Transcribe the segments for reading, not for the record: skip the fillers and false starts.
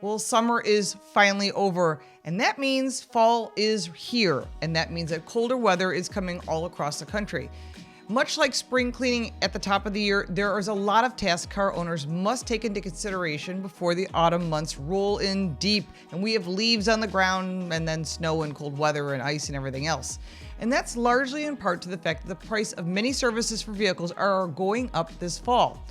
Well, summer is finally over, and that means fall is here, and that means that colder weather is coming all across the country. Much like spring cleaning at the top of the year, there is a lot of tasks car owners must take into consideration before the autumn months roll in deep and we have leaves on the ground and then snow and cold weather and ice and everything else. And that's largely in part to the fact that the price of many services for vehicles are going up this fall.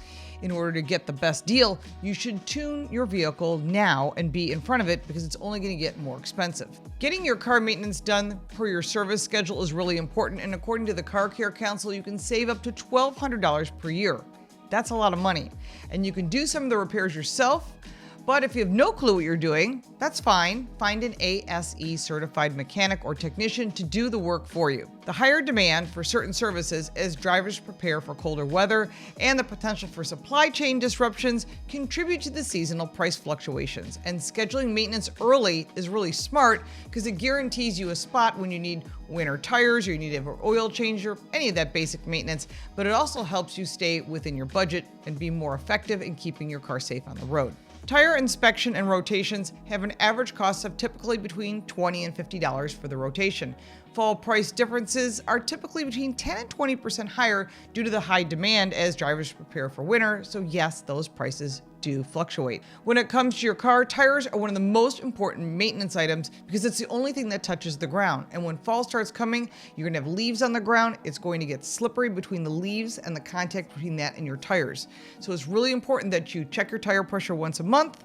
In order to get the best deal, you should tune your vehicle now and be in front of it because it's only going to get more expensive. Getting your car maintenance done per your service schedule is really important, and according to the Car Care Council, you can save up to $1,200 per year. That's a lot of money. And you can do some of the repairs yourself, but if you have no clue what you're doing, that's fine. Find an ASE-certified mechanic or technician to do the work for you. The higher demand for certain services as drivers prepare for colder weather and the potential for supply chain disruptions contribute to the seasonal price fluctuations. And scheduling maintenance early is really smart because it guarantees you a spot when you need winter tires or you need to have an oil change or any of that basic maintenance, but it also helps you stay within your budget and be more effective in keeping your car safe on the road. Tire inspection and rotations have an average cost of typically between $20 and $50 for the rotation. Fall price differences are typically between 10 and 20% higher due to the high demand as drivers prepare for winter, so yes, those prices do fluctuate. When it comes to your car, tires are one of the most important maintenance items because it's the only thing that touches the ground. And when fall starts coming, you're gonna have leaves on the ground. It's going to get slippery between the leaves and the contact between that and your tires. So it's really important that you check your tire pressure once a month,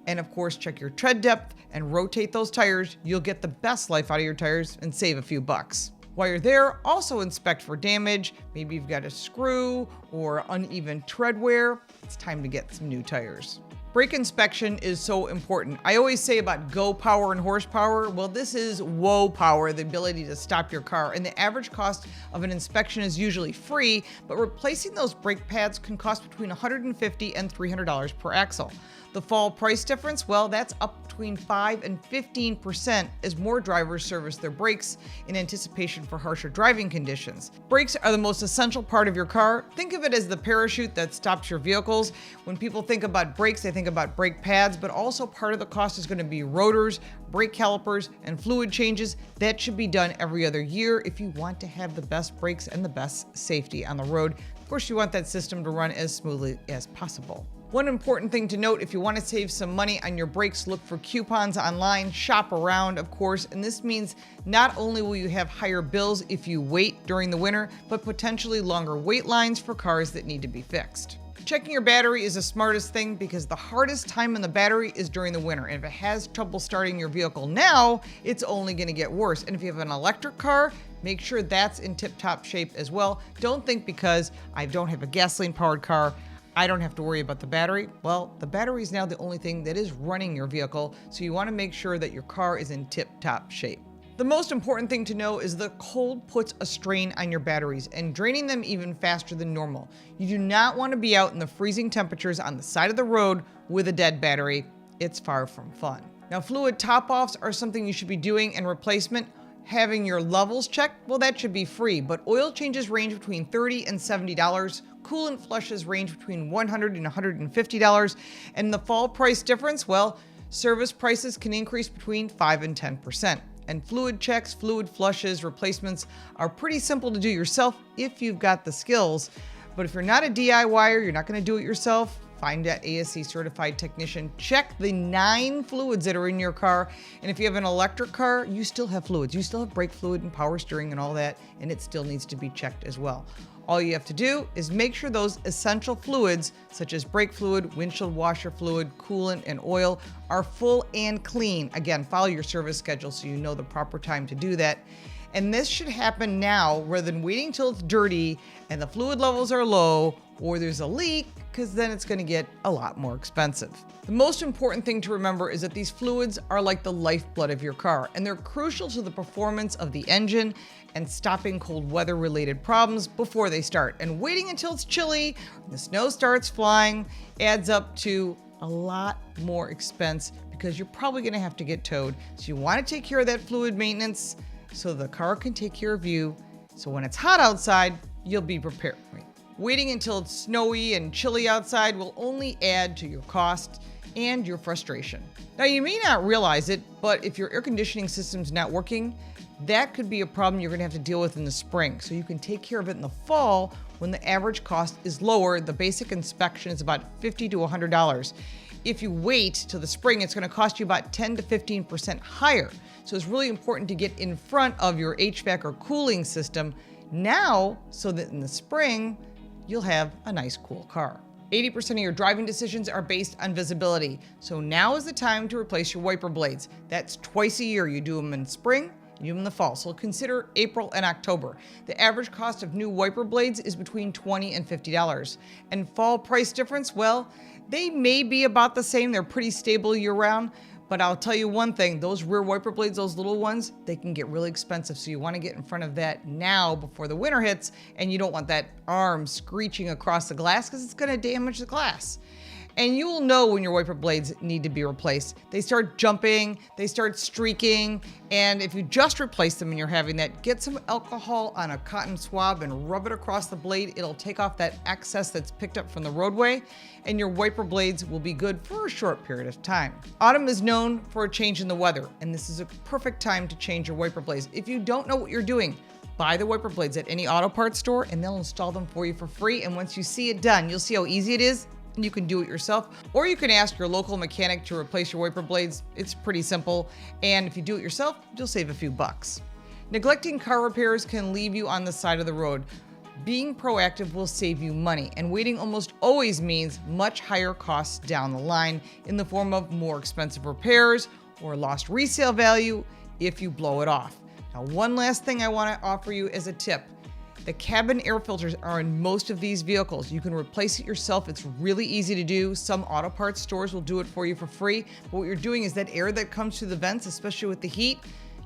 and of course, check your tread depth and rotate those tires. You'll get the best life out of your tires and save a few bucks. While you're there, also inspect for damage. Maybe you've got a screw or uneven tread wear. It's time to get some new tires. Brake inspection is so important. I always say about go power and horsepower. Well, this is whoa power, the ability to stop your car. And the average cost of an inspection is usually free, but replacing those brake pads can cost between $150 and $300 per axle. The fall price difference, well, that's up between 5 and 15% as more drivers service their brakes in anticipation for harsher driving conditions. Brakes are the most essential part of your car. Think of it as the parachute that stops your vehicles. When people think about brakes, they think about brake pads, but also part of the cost is going to be rotors, brake calipers, and fluid changes. That should be done every other year if you want to have the best brakes and the best safety on the road. Of course, you want that system to run as smoothly as possible. One important thing to note, if you want to save some money on your brakes, look for coupons online, shop around, of course, and this means not only will you have higher bills if you wait during the winter, but potentially longer wait lines for cars that need to be fixed. Checking your battery is the smartest thing because the hardest time in the battery is during the winter. And if it has trouble starting your vehicle now, it's only going to get worse. And if you have an electric car, make sure that's in tip-top shape as well. Don't think because I don't have a gasoline-powered car, I don't have to worry about the battery. Well, the battery is now the only thing that is running your vehicle, so you want to make sure that your car is in tip-top shape. The most important thing to know is the cold puts a strain on your batteries and draining them even faster than normal. You do not want to be out in the freezing temperatures on the side of the road with a dead battery. It's far from fun. Now, fluid top-offs are something you should be doing, and replacement. Having your levels checked, well, that should be free, but oil changes range between $30 and $70. Coolant flushes range between $100 and $150. And the fall price difference, well, service prices can increase between 5 and 10%. And fluid checks, fluid flushes, replacements are pretty simple to do yourself if you've got the skills. But if you're not a DIYer, you're not going to do it yourself, find that ASE-certified technician. Check the 9 fluids that are in your car. And if you have an electric car, you still have fluids. You still have brake fluid and power steering and all that, and it still needs to be checked as well. All you have to do is make sure those essential fluids, such as brake fluid, windshield washer fluid, coolant, and oil, are full and clean. Again, follow your service schedule so you know the proper time to do that. And this should happen now rather than waiting till it's dirty and the fluid levels are low or there's a leak, because then it's going to get a lot more expensive. The most important thing to remember is that these fluids are like the lifeblood of your car, and they're crucial to the performance of the engine and stopping cold weather related problems before they start. And waiting until it's chilly and the snow starts flying adds up to a lot more expense because you're probably going to have to get towed. So you want to take care of that fluid maintenance so the car can take care of you. So when it's hot outside, you'll be prepared. Waiting until it's snowy and chilly outside will only add to your cost and your frustration. Now, you may not realize it, but if your air conditioning system's not working, that could be a problem you're gonna have to deal with in the spring. So you can take care of it in the fall when the average cost is lower. The basic inspection is about $50 to $100. If you wait till the spring, it's gonna cost you about 10 to 15% higher. So it's really important to get in front of your HVAC or cooling system now so that in the spring, you'll have a nice cool car. 80% of your driving decisions are based on visibility. So now is the time to replace your wiper blades. That's twice a year. You do them in spring, you do them in the fall. So consider April and October. The average cost of new wiper blades is between $20 and $50. And fall price difference, well, they may be about the same. They're pretty stable year round. But I'll tell you one thing, those rear wiper blades, those little ones, they can get really expensive. So you want to get in front of that now before the winter hits, and you don't want that arm screeching across the glass because it's going to damage the glass. And you will know when your wiper blades need to be replaced. They start jumping, they start streaking, and if you just replace them and you're having that, get some alcohol on a cotton swab and rub it across the blade. It'll take off that excess that's picked up from the roadway, and your wiper blades will be good for a short period of time. Autumn is known for a change in the weather, and this is a perfect time to change your wiper blades. If you don't know what you're doing, buy the wiper blades at any auto parts store and they'll install them for you for free. And once you see it done, you'll see how easy it is. And you can do it yourself, or you can ask your local mechanic to replace your wiper blades. It's pretty simple. And if you do it yourself, you'll save a few bucks. Neglecting car repairs can leave you on the side of the road. Being proactive will save you money, and waiting almost always means much higher costs down the line in the form of more expensive repairs or lost resale value if you blow it off. Now, one last thing I want to offer you as a tip. The cabin air filters are in most of these vehicles. You can replace it yourself. It's really easy to do. Some auto parts stores will do it for you for free. But what you're doing is that air that comes through the vents, especially with the heat,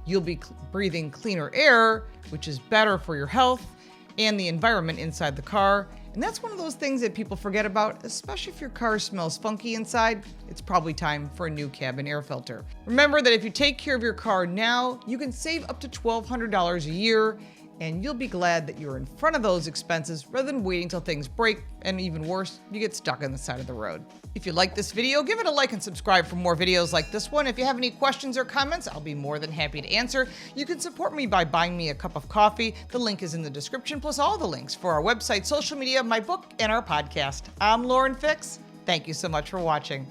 you'll be breathing cleaner air, which is better for your health and the environment inside the car. And that's one of those things that people forget about, especially if your car smells funky inside. It's probably time for a new cabin air filter. Remember that if you take care of your car now, you can save up to $1,200 a year, and you'll be glad that you're in front of those expenses rather than waiting till things break, and even worse, you get stuck on the side of the road. If you like this video, give it a like and subscribe for more videos like this one. If you have any questions or comments, I'll be more than happy to answer. You can support me by buying me a cup of coffee. The link is in the description, plus all the links for our website, social media, my book, and our podcast. I'm Lauren Fix. Thank you so much for watching.